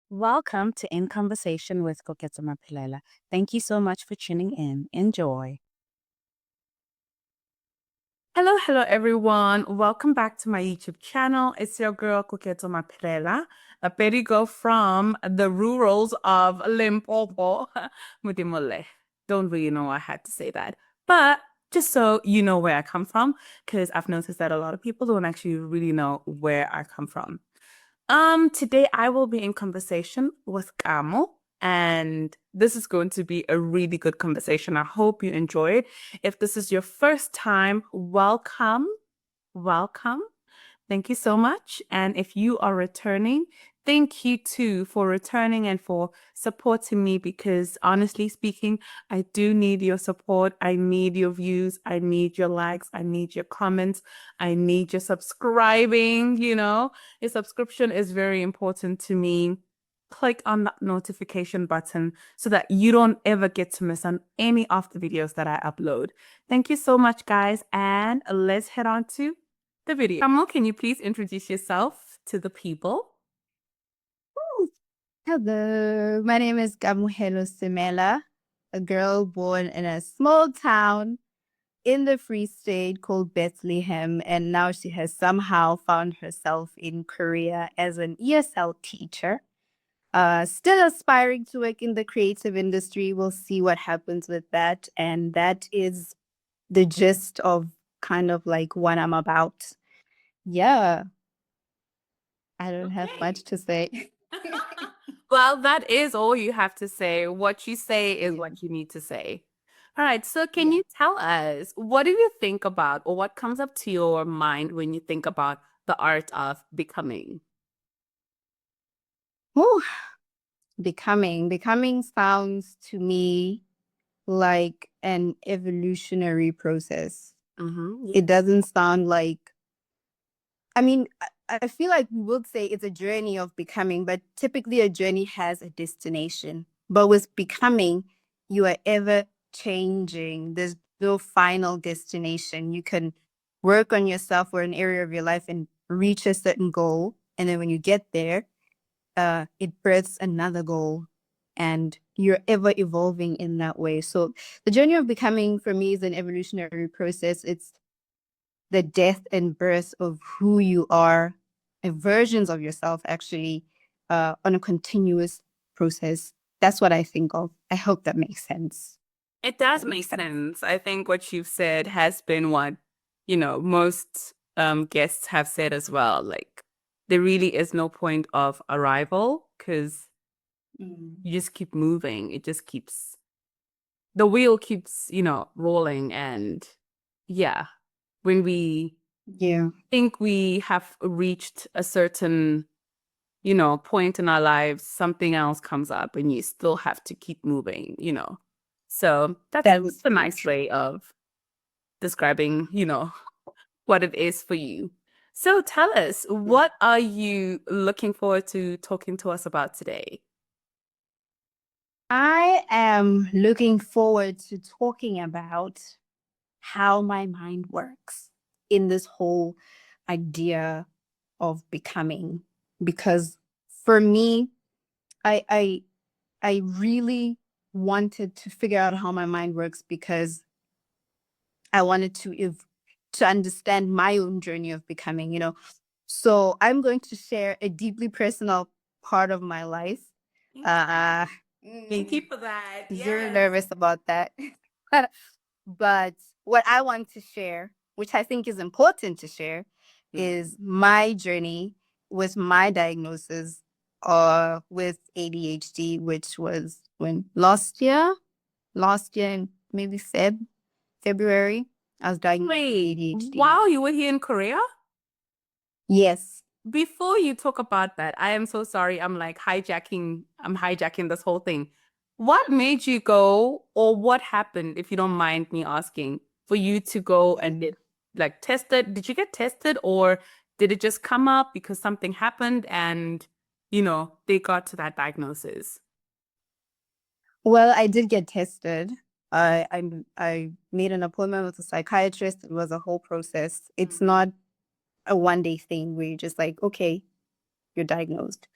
Welcome to In Conversation with Koketso Mapilela. Thank you so much for tuning in. Enjoy. Hello, everyone. Welcome back to my YouTube channel. It's your girl, Koketso Mapilela, a petty girl from the rurals of Limpopo. Mudimole. Don't really know why I had to say that. But just so you know where I come from, because I've noticed that a lot of people don't actually really know where I come from. Today I will be in conversation with Kamo, and this is going to be a really good conversation. I hope you enjoy it. If this is your first time, welcome. Welcome. Thank you so much. And if you are returning, thank you too for returning and for supporting me because honestly speaking, I do need your support. I need your views. I need your likes. I need your comments. I need your subscribing. Your subscription is very important to me. Click on that notification button so that you don't ever get to miss on any of the videos that I upload. Thank you so much, guys. And let's head on to the video. Kamo, can you please introduce yourself to the people? Hello, my name is Kamuhelo Simela, a girl born in a small town in the Free State called Bethlehem, and now she has somehow found herself in Korea as an ESL teacher. Still aspiring to work in the creative industry. We'll see what happens with that. And that is the gist of kind of like what I'm about. Yeah. I don't have much to say. Well, that is all you have to say. What you say is what you need to say. All right. So can you tell us, what do you think about or what comes up to your mind when you think about the art of becoming? Ooh, becoming sounds to me like an evolutionary process. It doesn't sound like, I mean, I feel like we would say it's a journey of becoming, but typically a journey has a destination. But with becoming, you are ever changing. There's no final destination. You can work on yourself or an area of your life and reach a certain goal. And then when you get there, it births another goal. And you're ever evolving in that way. So the journey of becoming for me is an evolutionary process. It's the death and birth of who you are, and versions of yourself actually on a continuous process. That's what I think of. I hope that makes sense. It does make sense. I think what you've said has been what, most guests have said as well. Like, there really is no point of arrival because you just keep moving. It just keeps, the wheel keeps, rolling. And yeah, when we think we have reached a certain, point in our lives, something else comes up and you still have to keep moving. So that's a nice way of describing, what it is for you. So tell us, what are you looking forward to talking to us about today? I am looking forward to talking about how my mind works in this whole idea of becoming. Because for me, I really wanted to figure out how my mind works because I wanted to understand my own journey of becoming. So I'm going to share a deeply personal part of my life. Thank you for that. Zero nervous about that. But what I want to share, which I think is important to share, is my journey with my diagnosis with ADHD, which was when last year in maybe February, I was diagnosed with ADHD. Wow, you were here in Korea? Yes. Before you talk about that, I am so sorry. I'm hijacking this whole thing. What made you go, or what happened, if you don't mind me asking, for you to go and get tested? Did you get tested, or did it just come up because something happened and, they got to that diagnosis? Well, I did get tested. I made an appointment with a psychiatrist. It was a whole process. It's not a one-day thing where you're just like, okay, you're diagnosed.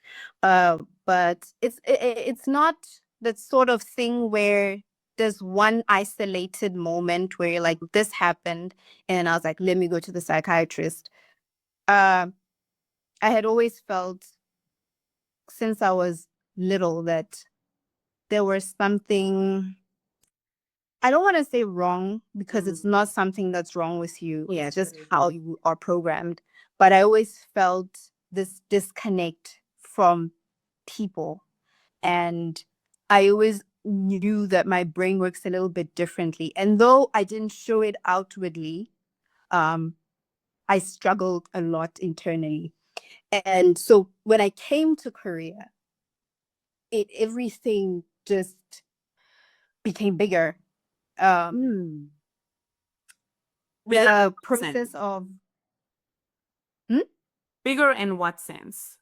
But it's not that sort of thing where there's one isolated moment where you're like, this happened, and I was like, let me go to the psychiatrist. I had always felt since I was little that there was something, I don't want to say wrong, because it's not something that's wrong with you. Yeah, it's just how you are programmed. But I always felt this disconnect from people. And I always knew that my brain works a little bit differently. And though I didn't show it outwardly, I struggled a lot internally. And so when I came to Korea, everything just became bigger. The process of Bigger in what sense?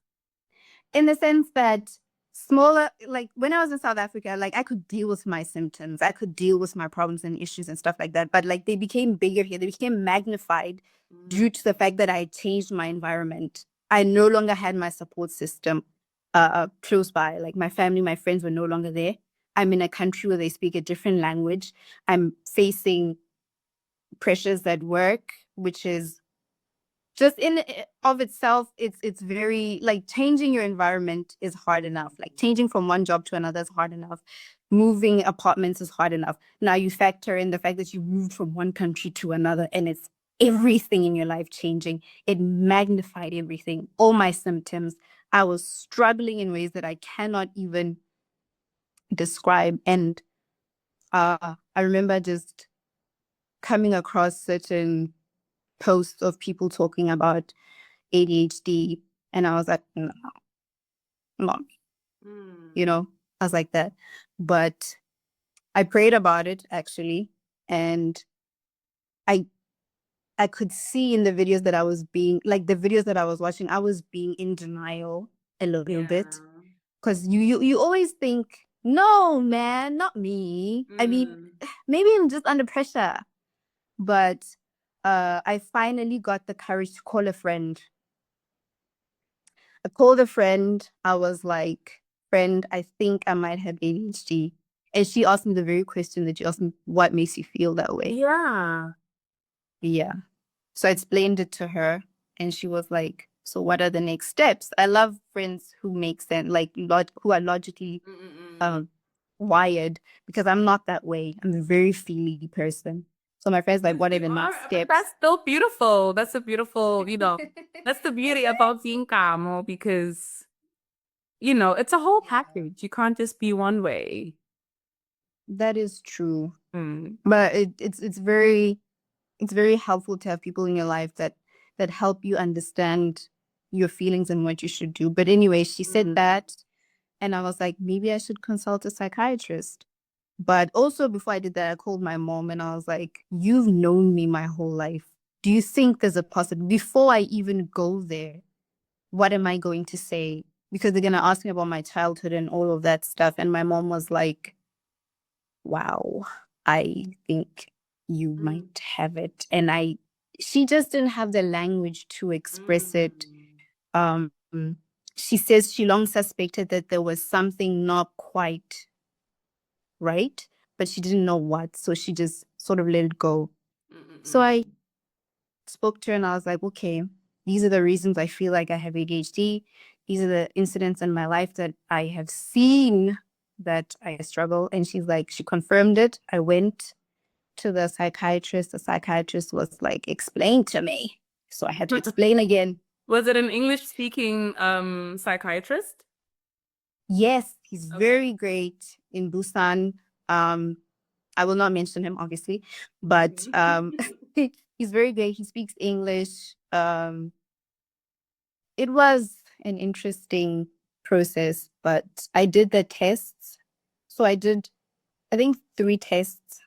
in the sense that smaller, like when I was in South Africa, like I could deal with my symptoms, I could deal with my problems and issues and stuff like that. But like they became bigger here, they became magnified due to the fact that I changed my environment. I no longer had my support system close by. Like my family, my friends were no longer there. I'm in a country where they speak a different language. I'm facing pressures at work, which is just in of itself, it's very like changing your environment is hard enough. Like changing from one job to another is hard enough. Moving apartments is hard enough. Now you factor in the fact that you moved from one country to another, and it's everything in your life changing. It magnified everything, all my symptoms. I was struggling in ways that I cannot even describe. And I remember just coming across certain posts of people talking about ADHD, and I was like, no, not me. You know, I was like that. But I prayed about it actually, and I I could see in the videos that I was being like the videos that I was watching, I was being in denial a little bit, because you always think, no, man, not me. I mean, maybe I'm just under pressure. But I finally got the courage to call a friend. I called a friend. I was like, friend, I think I might have ADHD. And she asked me the very question that you asked me, what makes you feel that way? Yeah. Yeah. So I explained it to her, and she was like, so what are the next steps? I love friends who make sense, like who are logically wired, because I'm not that way. I'm a very feely person. So my friend's like, what are the next steps? That's still beautiful. That's a beautiful, that's the beauty about being Kamo, because, it's a whole package. You can't just be one way. That is true. But it's very helpful to have people in your life that help you understand your feelings and what you should do. But anyway, she said that, and I was like, maybe I should consult a psychiatrist. But also before I did that, I called my mom and I was like, you've known me my whole life. Do you think there's a possibility, before I even go there, what am I going to say? Because they're going to ask me about my childhood and all of that stuff. And my mom was like, wow, I think you might have it. And she just didn't have the language to express it. She says she long suspected that there was something not quite right, but she didn't know what. So she just sort of let it go. So I spoke to her and I was like, okay, these are the reasons I feel like I have ADHD. These are the incidents in my life that I have seen that I struggle. And she's like, she confirmed it. I went to the psychiatrist. The psychiatrist was like, explain to me. So I had to explain again. Was it an English-speaking psychiatrist? Yes, he's very great in Busan. I will not mention him, obviously, but he's very great. He speaks English. It was an interesting process, but I did the tests. So I did, I think, 3 tests.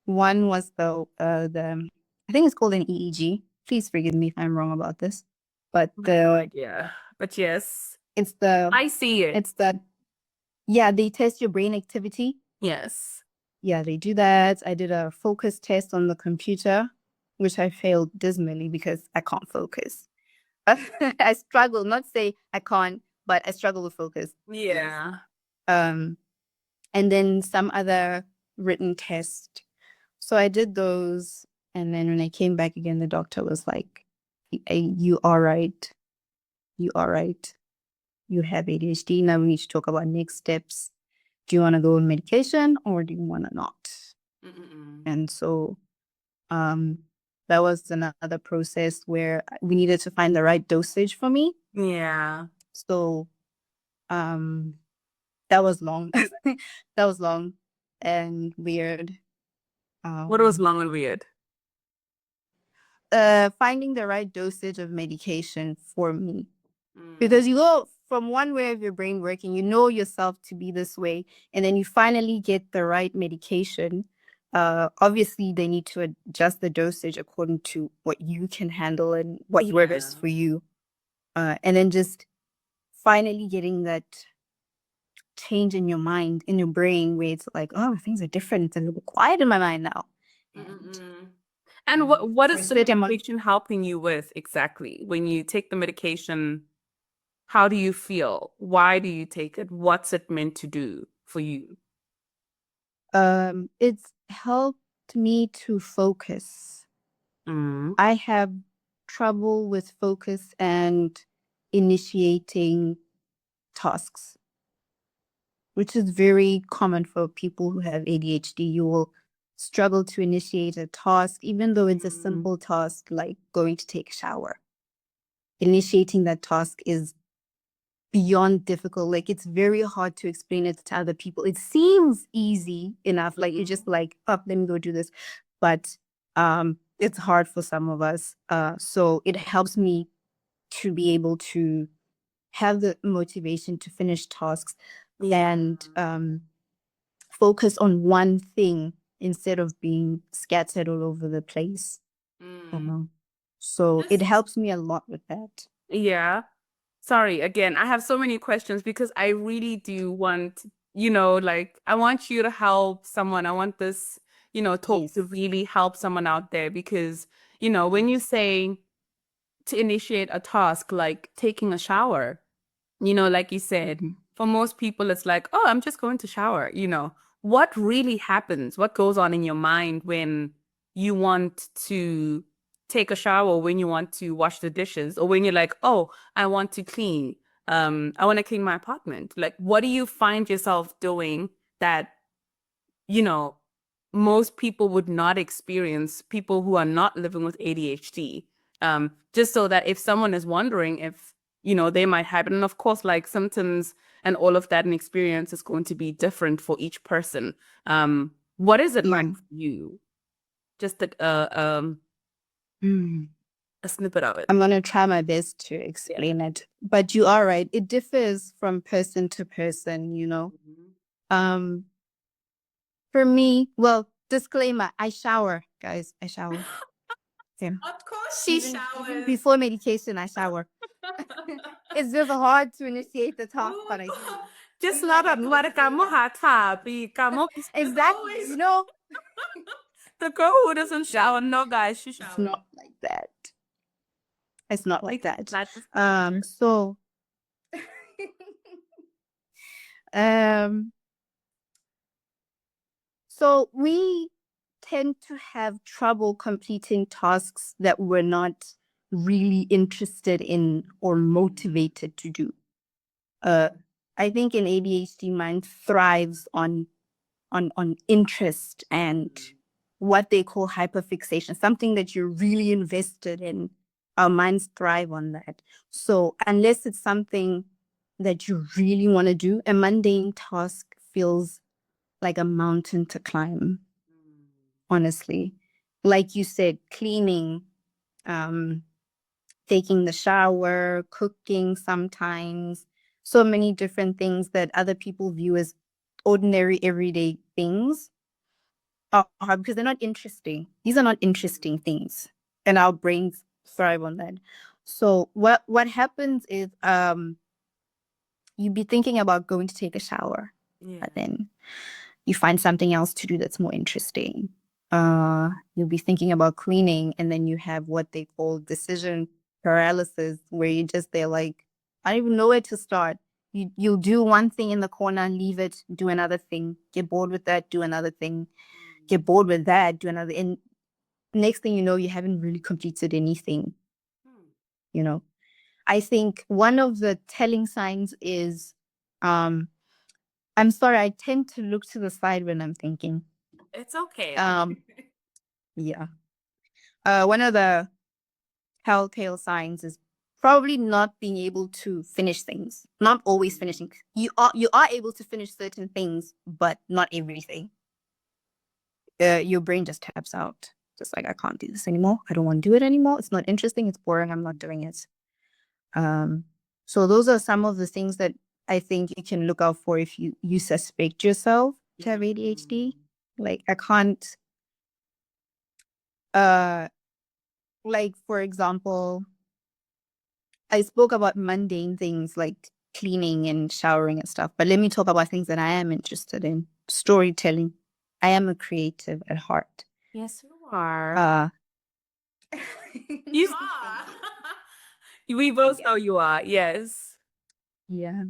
One was the I think it's called an EEG. Please forgive me if I'm wrong about this, but but yes, it's I see it. It's they test your brain activity. Yes. Yeah, they do that. I did a focus test on the computer, which I failed dismally because I can't focus. I struggle, not say I can't, but I struggle with focus. Yeah. And then some other written test. So I did those. And then when I came back again, the doctor was like, you are right. You are right. You have ADHD. Now we need to talk about next steps. Do you want to go on medication or do you want to not? And so that was another process where we needed to find the right dosage for me. Yeah. So that was long. That was long and weird. What was long and weird? Finding the right dosage of medication for me. Because you go from one way of your brain working, you know yourself to be this way, and then you finally get the right medication. Obviously, they need to adjust the dosage according to what you can handle and what works for you. And then just finally getting that change in your mind, in your brain, where it's like, oh, things are different. It's a little bit quiet in my mind now. And what is the certain medication helping you with exactly? When you take the medication, how do you feel? Why do you take it? What's it meant to do for you? It's helped me to focus. I have trouble with focus and initiating tasks, which is very common for people who have ADHD. You will struggle to initiate a task, even though it's a simple task like going to take a shower. Initiating that task is beyond difficult. Like, it's very hard to explain it to other people. It seems easy enough. Like, you're just like, oh, let me go do this. But it's hard for some of us. So it helps me to be able to have the motivation to finish tasks and focus on one thing instead of being scattered all over the place. So it helps me a lot with that. Yeah. Sorry, again, I have so many questions because I really do want, like, I want you to help someone. I want this, talk to really help someone out there because, when you say to initiate a task like taking a shower, like you said, for most people, it's like, oh, I'm just going to shower. What really happens? What goes on in your mind when you want to take a shower, when you want to wash the dishes, or when you're like, oh, I want to clean. I want to clean my apartment. Like, what do you find yourself doing that, most people would not experience, people who are not living with ADHD? Just so that if someone is wondering if, they might have it. And of course, like symptoms and all of that and experience is going to be different for each person. What is it like for you? Just a snippet of it. I'm going to try my best to explain it. But you are right. It differs from person to person, For me, well, disclaimer, I shower, guys. I shower. Of course she showers. Before medication, I shower. It's just hard to initiate the task, but I do. Just not a Exactly. The girl who doesn't shower, no guys, she showers. It's not like that. It's not like that. So we tend to have trouble completing tasks that we're not really interested in or motivated to do. I think an ADHD mind thrives on interest and what they call hyperfixation, something that you're really invested in. Our minds thrive on that. So unless it's something that you really want to do, a mundane task feels like a mountain to climb, honestly. Like you said, cleaning, taking the shower, cooking sometimes, so many different things that other people view as ordinary, everyday things are because they're not interesting. These are not interesting things, and our brains thrive on that. So what happens is you'd be thinking about going to take a shower, but then you find something else to do that's more interesting. You'll be thinking about cleaning, and then you have what they call decision paralysis where you just there like, I don't even know where to start. You'll do one thing in the corner, leave it, do another thing, get bored with that, do another thing, get bored with that, do another. And next thing you know, you haven't really completed anything. You know, I think one of the telling signs is, I'm sorry, I tend to look to the side when I'm thinking. It's okay. Yeah. One of the telltale signs is probably not being able to finish things, not always finishing. You are able to finish certain things, but not everything. Your brain just taps out. Just like, I can't do this anymore. I don't want to do it anymore. It's not interesting. It's boring. I'm not doing it. So those are some of the things that I think you can look out for if you suspect yourself to have ADHD. Like, I can't, like, for example, I spoke about mundane things like cleaning and showering and stuff, but let me talk about things that I am interested in. Storytelling. I am a creative at heart. Yes, you are. You are. We both know you are. Yes. Yeah.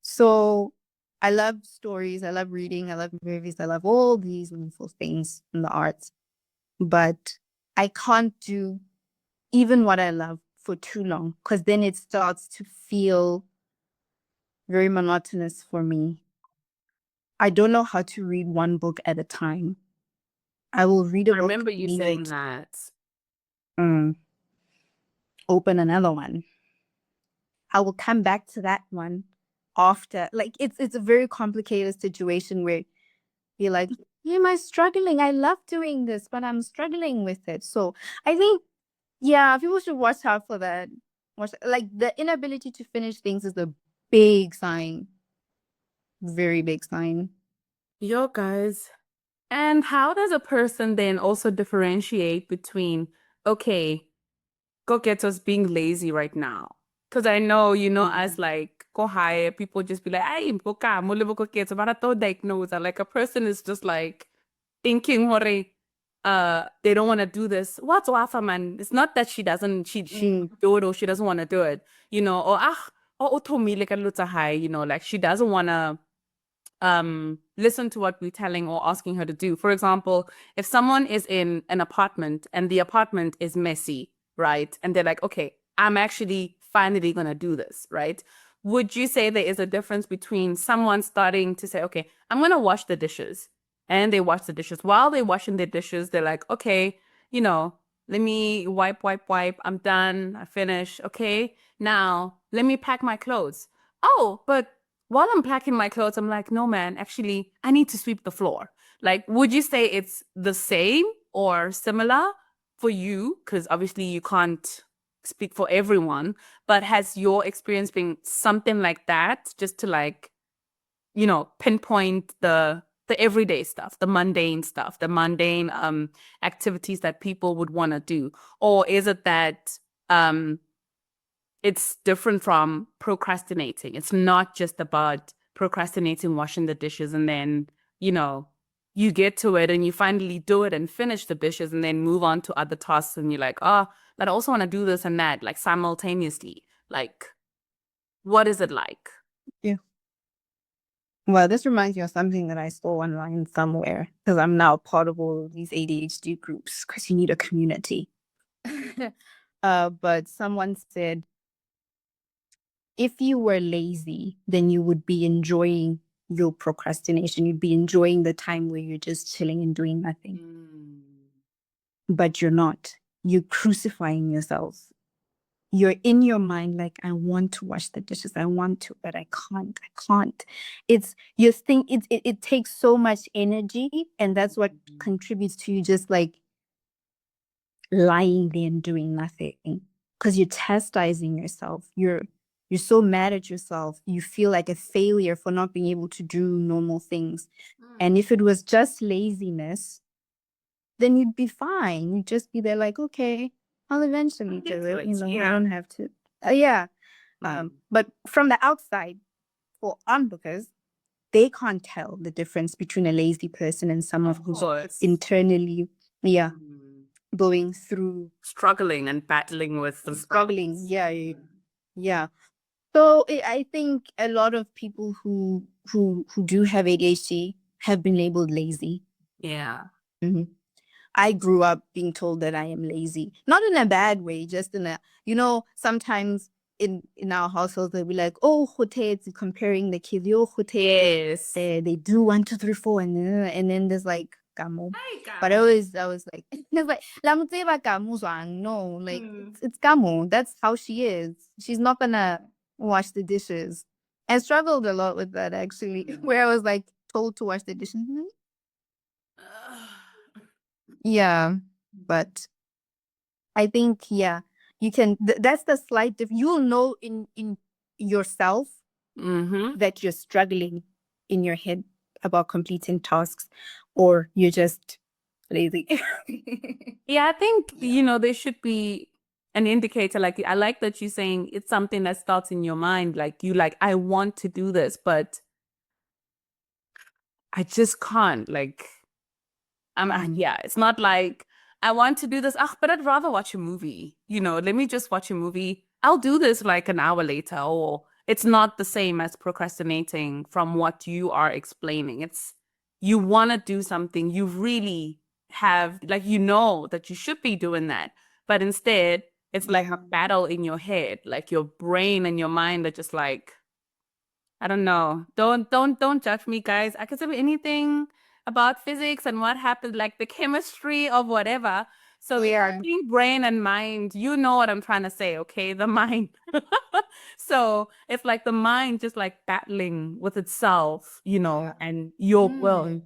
So I love stories. I love reading. I love movies. I love all these wonderful things in the arts. But I can't do even what I love for too long, because then it starts to feel very monotonous for me. I don't know how to read one book at a time. I will read a I book, remember you leave saying it, that. open another one. I will come back to that one after. Like, it's a very complicated situation where you're like, why am I struggling? I love doing this, but I'm struggling with it. So I think, yeah, people should watch out for that. Like, the inability to finish things is a big sign. Very big sign. Yo, guys. And how does a person then also differentiate between, okay, go get us being lazy right now? Because I know, as like go hire, people just be like, "Ay, mpoka, mo lebo go get." But I thought diagnose like a person is just like thinking, "Hore, they don't want to do this." What's wafa, man? It's not that she doesn't, she do it or she doesn't want to do it, or otomile ka lutsa high, like she doesn't want to listen to what we're telling or asking her to do. For example, if someone is in an apartment and the apartment is messy, right? And they're like, okay, I'm actually finally going to do this, right? Would you say there is a difference between someone starting to say, okay, I'm going to wash the dishes, and they wash the dishes? While they're washing their dishes, they're like, okay, let me wipe. I'm done. I finished. Okay, now let me pack my clothes. Oh, but while I'm packing my clothes, I'm like, no, man, actually, I need to sweep the floor. Like, would you say it's the same or similar for you? Because obviously you can't speak for everyone, but has your experience been something like that, just to like, pinpoint the everyday stuff, the mundane stuff, the mundane activities that people would want to do? Or is it that it's different from procrastinating? It's not just about procrastinating washing the dishes and then, you get to it and you finally do it and finish the dishes and then move on to other tasks, and you're like, oh, but I also want to do this and that, like simultaneously. Like, what is it like? Yeah. Well, this reminds me of something that I saw online somewhere, because I'm now part of all of these ADHD groups, because you need a community. But someone said, if you were lazy, then you would be enjoying your procrastination. You'd be enjoying the time where you're just chilling and doing nothing. But you're not. You're crucifying yourself. You're in your mind like, I want to wash the dishes. I want to, but I can't. I can't. It's your thing. It takes so much energy, and that's what contributes to you just like lying there and doing nothing, because you're chastising yourself. You're so mad at yourself. You feel like a failure for not being able to do normal things. And if it was just laziness, then you'd be fine. You'd just be there like, okay, I'll eventually do it. I don't have to. Yeah. But from the outside, for onlookers, they can't tell the difference between a lazy person and someone who's internally, yeah. going through Struggling and battling with the struggling. Yeah. So I think a lot of people who do have ADHD have been labeled lazy. Yeah. Mhm. I grew up being told that I am lazy, not in a bad way, just in a, sometimes in our households they'll be like, oh, Hote, it's comparing the kids, yo, Hote, Yes. they do 1, 2, 3, 4, and then there's like Kamo. Hi, But I was like, it's like, "Lamutse Kamo zwang." No, like it's Kamo. That's how she is. She's not gonna wash the dishes. I struggled a lot with that actually, where I was like told to wash the dishes. Yeah, but I think you can. That's the slight difference. You'll know in yourself Mm-hmm. that you're struggling in your head about completing tasks, or you're just lazy. Yeah, I think, there should be an indicator. Like, I like that you're saying it's something that starts in your mind. Like, I want to do this, but I just can't. Like, it's not like I want to do this, but I'd rather watch a movie. Let me just watch a movie. I'll do this like an hour later, or it's not the same as procrastinating from what you are explaining. It's you want to do something, you really have, like, that you should be doing that, but instead it's like a battle in your head, like your brain and your mind are just like, I don't know. Don't judge me, guys. I could say anything about physics and what happened, like the chemistry of whatever. So between brain and mind, you know what I'm trying to say, okay? The mind. So it's like the mind just like battling with itself, and your will,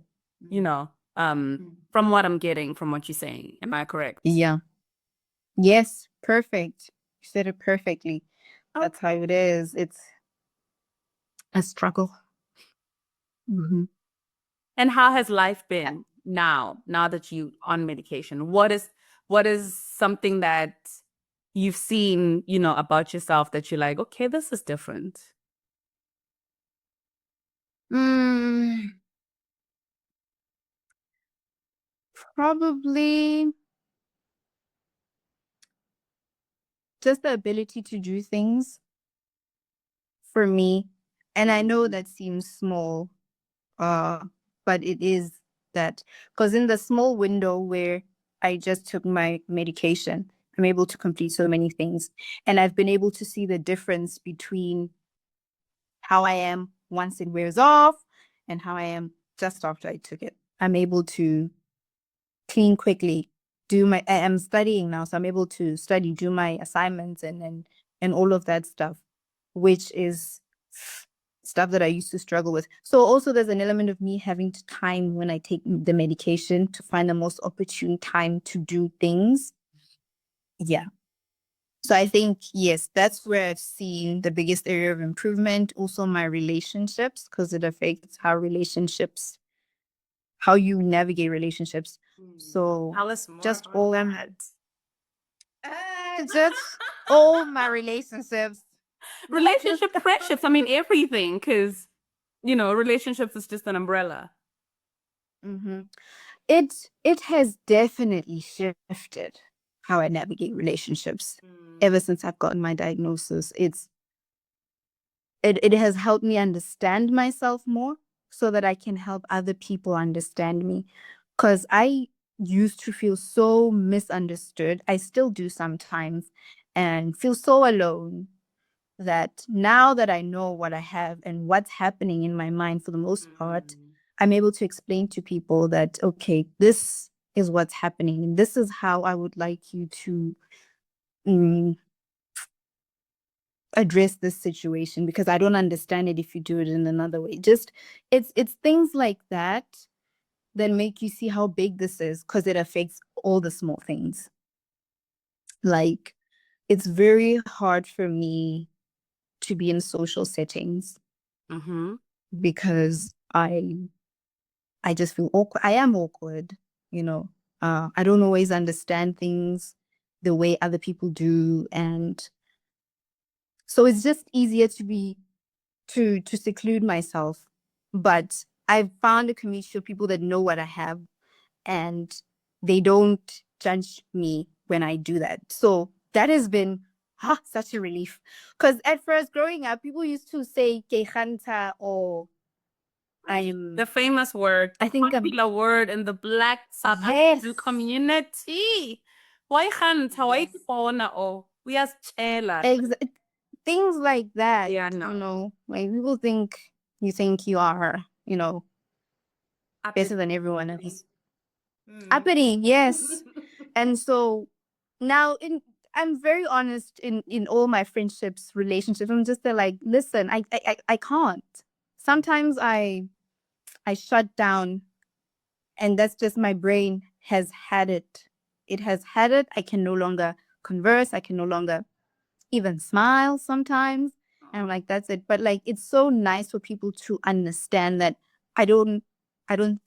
from what I'm getting from what you're saying. Am I correct? Yeah. Yes, perfect. You said it perfectly. That's how it is. It's a struggle. Mhm. And how has life been now that you on medication? What is something that you've seen, about yourself that you're like, okay, this is different? Mm, probably just the ability to do things for me. And I know that seems small, but it is that, because in the small window where I just took my medication, I'm able to complete so many things. And I've been able to see the difference between how I am once it wears off and how I am just after I took it. I'm able to clean quickly, I'm studying now, so I'm able to study, do my assignments and all of that stuff, which is stuff that I used to struggle with. So also there's an element of me having to time when I take the medication to find the most opportune time to do things. Yeah. So I think, yes, that's where I've seen the biggest area of improvement. Also my relationships, because it affects how you navigate relationships. So Tell us more just about all that. just all my relationships. Relationship friendships, I mean everything, because relationships is just an umbrella. Mm-hmm. It has definitely shifted how I navigate relationships ever since I've gotten my diagnosis. It has helped me understand myself more so that I can help other people understand me. Because I used to feel so misunderstood. I still do sometimes, and feel so alone, that now that I know what I have and what's happening in my mind for the most part, I'm able to explain to people that, okay, this is what's happening, and this is how I would like you to address this situation, because I don't understand it if you do it in another way. Just it's things like that that make you see how big this is, because it affects all the small things. Like, it's very hard for me to be in social settings Mm-hmm. because I just feel awkward. I am awkward, you know. I don't always understand things the way other people do, and so it's just easier to seclude myself. But I've found a community of people that know what I have, and they don't judge me when I do that. So that has been such a relief. Because at first, growing up, people used to say "ke khanta" or I'm The famous word, I think popular word in the Black South Yes. African community. Why can't why or we as chela? things like that. Yeah, no. You know, like people think you are, better than everyone else. Uppity, yes. And so now I'm very honest in all my friendships, relationships. I'm just there like, listen, I can't. Sometimes I shut down, and that's just my brain has had it. It has had it. I can no longer converse. I can no longer even smile sometimes. And I'm like, that's it. But like, it's so nice for people to understand that I don't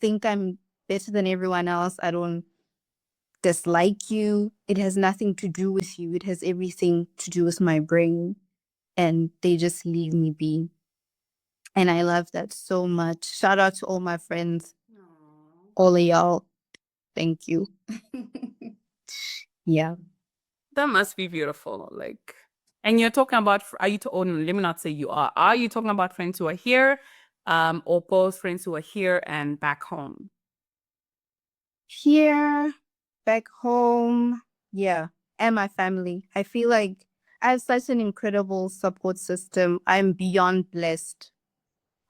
think I'm better than everyone else. I don't dislike you. It has nothing to do with you. It has everything to do with my brain. And they just leave me be. And I love that so much. Shout out to all my friends, all of y'all. Thank you. Yeah. That must be beautiful. Like, and you're talking about, are you, let me not say you are you talking about friends who are here, or both friends who are here and back home? Here, back home, yeah, and my family. I feel like I have such an incredible support system. I'm beyond blessed.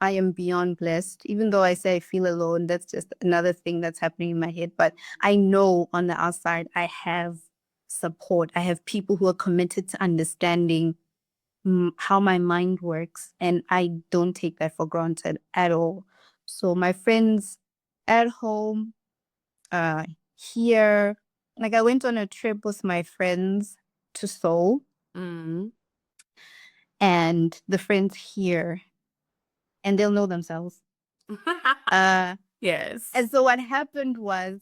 I am beyond blessed. Even though I say I feel alone, that's just another thing that's happening in my head. But I know on the outside, I have support. I have people who are committed to understanding how my mind works. And I don't take that for granted at all. So my friends at home, here, like I went on a trip with my friends to Seoul, and the friends here, and they'll know themselves. Yes. And so what happened was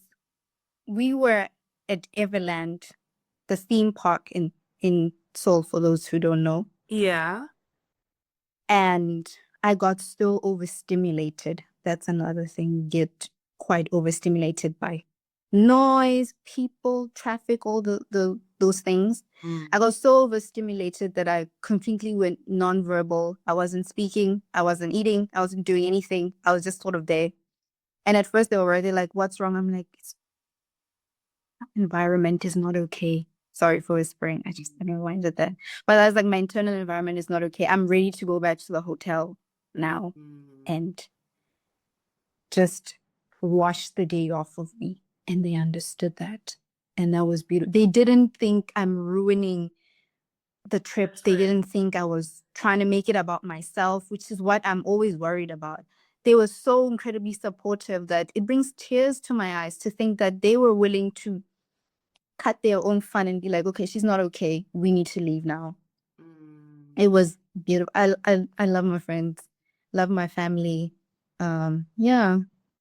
we were at Everland, the theme park in Seoul, for those who don't know. Yeah. And I got so overstimulated. That's another thing. Get quite overstimulated by noise, people, traffic, all those things. I got so overstimulated that I completely went nonverbal. I wasn't speaking. I wasn't eating. I wasn't doing anything. I was just sort of there. And at first they were already like, "What's wrong?" I'm like, environment is not okay. Sorry for whispering. I just reminded that. But I was like, my internal environment is not okay. I'm ready to go back to the hotel now and just wash the day off of me. And they understood that. And that was beautiful. They didn't think I'm ruining the trip. They didn't think I was trying to make it about myself, which is what I'm always worried about. They were so incredibly supportive that it brings tears to my eyes to think that they were willing to cut their own fun and be like, okay, she's not okay. We need to leave now. It was beautiful. I love my friends, love my family. Yeah.